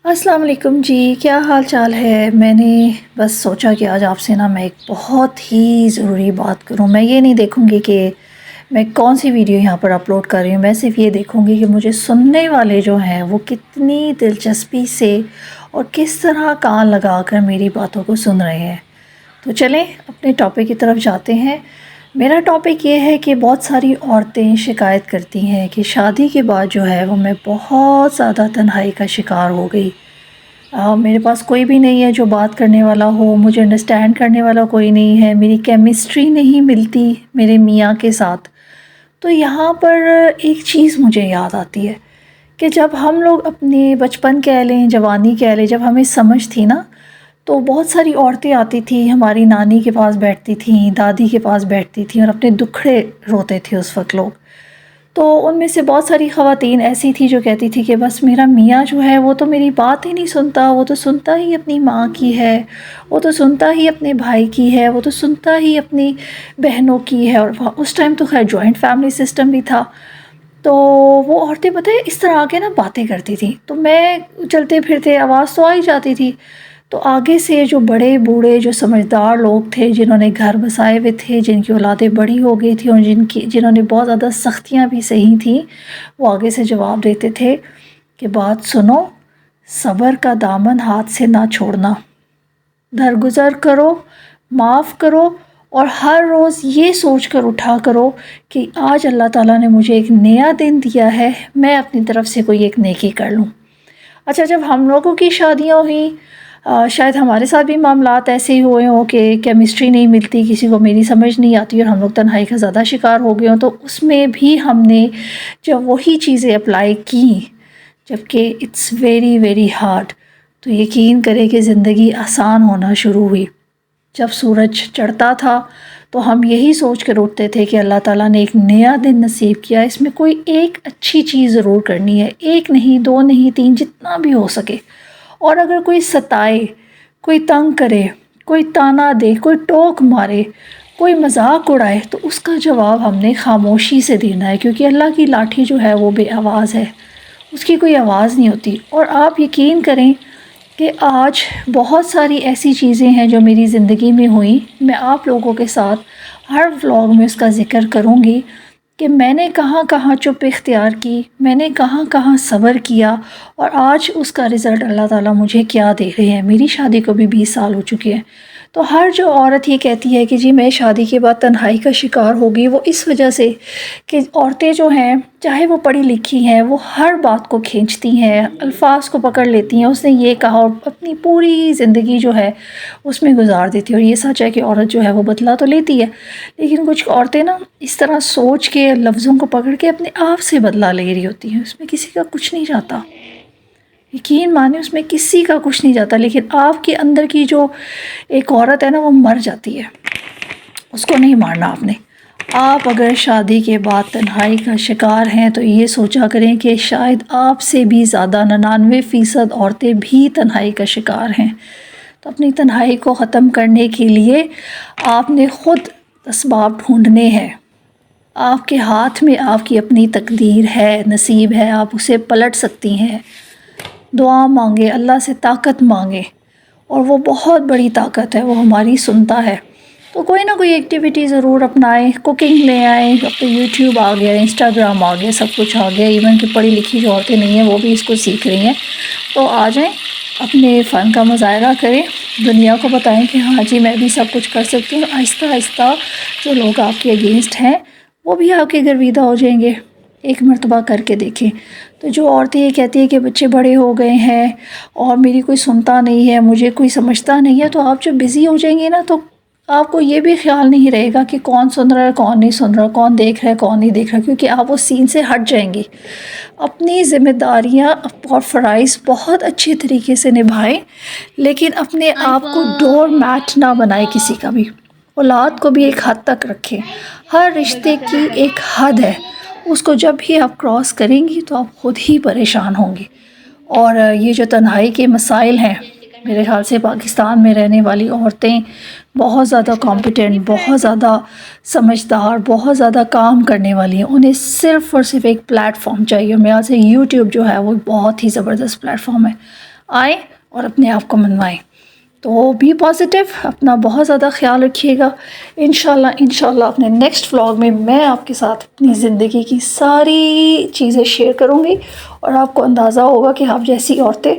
السلام علیکم جی، کیا حال چال ہے؟ میں نے بس سوچا کہ آج آپ سے میں ایک بہت ہی ضروری بات کروں۔ میں یہ نہیں دیکھوں گی کہ میں کون سی ویڈیو یہاں پر اپلوڈ کر رہی ہوں، میں صرف یہ دیکھوں گی کہ مجھے سننے والے جو ہیں وہ کتنی دلچسپی سے اور کس طرح کان لگا کر میری باتوں کو سن رہے ہیں۔ تو چلیں اپنے ٹاپک کی طرف جاتے ہیں۔ میرا ٹاپک یہ ہے کہ بہت ساری عورتیں شکایت کرتی ہیں کہ شادی کے بعد جو ہے وہ میں بہت زیادہ تنہائی کا شکار ہو گئی۔ میرے پاس کوئی بھی نہیں ہے جو بات کرنے والا ہو، مجھے انڈرسٹینڈ کرنے والا کوئی نہیں ہے، میری کیمسٹری نہیں ملتی میرے میاں کے ساتھ۔ تو یہاں پر ایک چیز مجھے یاد آتی ہے کہ جب ہم لوگ اپنے بچپن کہہ لیں، جوانی کہہ لیں، جب ہمیں سمجھ تھی نا، تو بہت ساری عورتیں آتی تھیں، ہماری نانی کے پاس بیٹھتی تھیں، دادی کے پاس بیٹھتی تھیں اور اپنے دکھڑے روتے تھے اس وقت لوگ۔ تو ان میں سے بہت ساری خواتین ایسی تھی جو کہتی تھی کہ بس میرا میاں جو ہے وہ تو میری بات ہی نہیں سنتا، وہ تو سنتا ہی اپنی ماں کی ہے، وہ تو سنتا ہی اپنے بھائی کی ہے، وہ تو سنتا ہی اپنی بہنوں کی ہے۔ اور اس ٹائم تو خیر جوائنٹ فیملی سسٹم بھی تھا، تو وہ عورتیں پتہ ہے اس طرح آ کے باتیں کرتی تھیں، تو میں چلتے پھرتے آواز تو آ ہی جاتی تھی، تو آگے سے جو بڑے بوڑھے جو سمجھدار لوگ تھے، جنہوں نے گھر بسائے ہوئے تھے، جن کی اولادیں بڑی ہو گئی تھیں اور جنہوں نے بہت زیادہ سختیاں بھی سہی تھیں، وہ آگے سے جواب دیتے تھے کہ بات سنو، صبر کا دامن ہاتھ سے نہ چھوڑنا، درگزر کرو، معاف کرو، اور ہر روز یہ سوچ کر اٹھا کرو کہ آج اللہ تعالیٰ نے مجھے ایک نیا دن دیا ہے، میں اپنی طرف سے کوئی ایک نیکی کر لوں۔ اچھا، جب ہم لوگوں کی شادیاں ہوئیں، شاید ہمارے ساتھ بھی معاملات ایسے ہی ہوئے ہوں کہ کیمسٹری نہیں ملتی، کسی کو میری سمجھ نہیں آتی اور ہم لوگ تنہائی کا زیادہ شکار ہو گئے ہوں، تو اس میں بھی ہم نے جب وہی چیزیں اپلائی کیں، جبکہ اٹس ویری ویری ہارڈ، تو یقین کرے کہ زندگی آسان ہونا شروع ہوئی۔ جب سورج چڑھتا تھا تو ہم یہی سوچ کر اٹھتے تھے کہ اللہ تعالیٰ نے ایک نیا دن نصیب کیا، اس میں کوئی ایک اچھی چیز ضرور کرنی ہے، ایک نہیں، دو نہیں، تین، جتنا بھی ہو سکے۔ اور اگر کوئی ستائے، کوئی تنگ کرے، کوئی تانا دے، کوئی ٹوک مارے، کوئی مذاق اڑائے، تو اس کا جواب ہم نے خاموشی سے دینا ہے، کیونکہ اللہ کی لاٹھی جو ہے وہ بے آواز ہے، اس کی کوئی آواز نہیں ہوتی۔ اور آپ یقین کریں کہ آج بہت ساری ایسی چیزیں ہیں جو میری زندگی میں ہوئیں، میں آپ لوگوں کے ساتھ ہر ولاگ میں اس کا ذکر کروں گی کہ میں نے کہاں کہاں چپ اختیار کی، میں نے کہاں کہاں صبر کیا، اور آج اس کا رزلٹ اللہ تعالیٰ مجھے کیا دے رہے ہیں۔ میری شادی کو بھی 20 سال ہو چکے ہیں۔ تو ہر جو عورت یہ کہتی ہے کہ جی میں شادی کے بعد تنہائی کا شکار ہوگی، وہ اس وجہ سے کہ عورتیں جو ہیں چاہے وہ پڑھی لکھی ہیں، وہ ہر بات کو کھینچتی ہیں، الفاظ کو پکڑ لیتی ہیں، اس نے یہ کہا اور اپنی پوری زندگی جو ہے اس میں گزار دیتی ہے۔ اور یہ سچ ہے کہ عورت جو ہے وہ بدلہ تو لیتی ہے، لیکن کچھ عورتیں اس طرح سوچ کے لفظوں کو پکڑ کے اپنے آپ سے بدلہ لے رہی ہوتی ہیں، اس میں کسی کا کچھ نہیں جاتا، یقین مانیں اس میں کسی کا کچھ نہیں جاتا، لیکن آپ کے اندر کی جو ایک عورت ہے وہ مر جاتی ہے، اس کو نہیں مارنا آپ نے۔ آپ اگر شادی کے بعد تنہائی کا شکار ہیں تو یہ سوچا کریں کہ شاید آپ سے بھی زیادہ 99% عورتیں بھی تنہائی کا شکار ہیں۔ تو اپنی تنہائی کو ختم کرنے کے لیے آپ نے خود اسباب ڈھونڈنے ہیں۔ آپ کے ہاتھ میں آپ کی اپنی تقدیر ہے، نصیب ہے، آپ اسے پلٹ سکتی ہیں۔ دعا مانگے، اللہ سے طاقت مانگے، اور وہ بہت بڑی طاقت ہے، وہ ہماری سنتا ہے۔ تو کوئی نہ کوئی ایکٹیویٹی ضرور اپنائیں، کوکنگ لے آئیں، اب تو یوٹیوب آ گیا، انسٹاگرام آ گیا، سب کچھ آ گیا، ایون کہ پڑھی لکھی جو عورتیں نہیں ہیں وہ بھی اس کو سیکھ رہی ہیں۔ تو آ جائیں، اپنے فن کا مظاہرہ کریں، دنیا کو بتائیں کہ ہاں جی میں بھی سب کچھ کر سکتی ہوں۔ آہستہ آہستہ جو لوگ آپ کے اگینسٹ ہیں وہ بھی آپ کے گرویدہ ہو جائیں گے۔ ایک مرتبہ کر کے دیکھیں۔ تو جو عورتیں یہ کہتی ہیں کہ بچے بڑے ہو گئے ہیں اور میری کوئی سنتا نہیں ہے، مجھے کوئی سمجھتا نہیں ہے، تو آپ جب بزی ہو جائیں گے نا تو آپ کو یہ بھی خیال نہیں رہے گا کہ کون سن رہا ہے، کون نہیں سن رہا، کون دیکھ رہا ہے، کون نہیں دیکھ رہا، کیونکہ آپ اس سین سے ہٹ جائیں گے۔ اپنی ذمہ داریاں اور فرائض بہت اچھی طریقے سے نبھائیں، لیکن اپنے آپ کو ڈور میٹ نہ بنائے کسی کا بھی۔ اولاد کو بھی ایک حد تک رکھیں، ہر رشتے کی ایک حد ہے، اس کو جب بھی آپ کراس کریں گی تو آپ خود ہی پریشان ہوں گی۔ اور یہ جو تنہائی کے مسائل ہیں، میرے خیال سے پاکستان میں رہنے والی عورتیں بہت زیادہ کمپیٹنٹ، بہت زیادہ سمجھدار، بہت زیادہ کام کرنے والی ہیں، انہیں صرف اور صرف ایک پلیٹ فارم چاہیے۔ میرے خیال سے یوٹیوب جو ہے وہ بہت ہی زبردست پلیٹ فارم ہے۔ آئیں اور اپنے آپ کو منوائیں. تو بی پازیٹیو، اپنا بہت زیادہ خیال رکھیے گا. انشاءاللہ اپنے نیکسٹ ولاگ میں میں آپ کے ساتھ اپنی زندگی کی ساری چیزیں شیئر کروں گی اور آپ کو اندازہ ہوگا کہ آپ جیسی عورتیں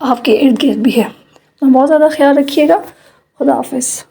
آپ کے ارد گرد بھی ہیں. بہت زیادہ خیال رکھیے گا. خدا حافظ.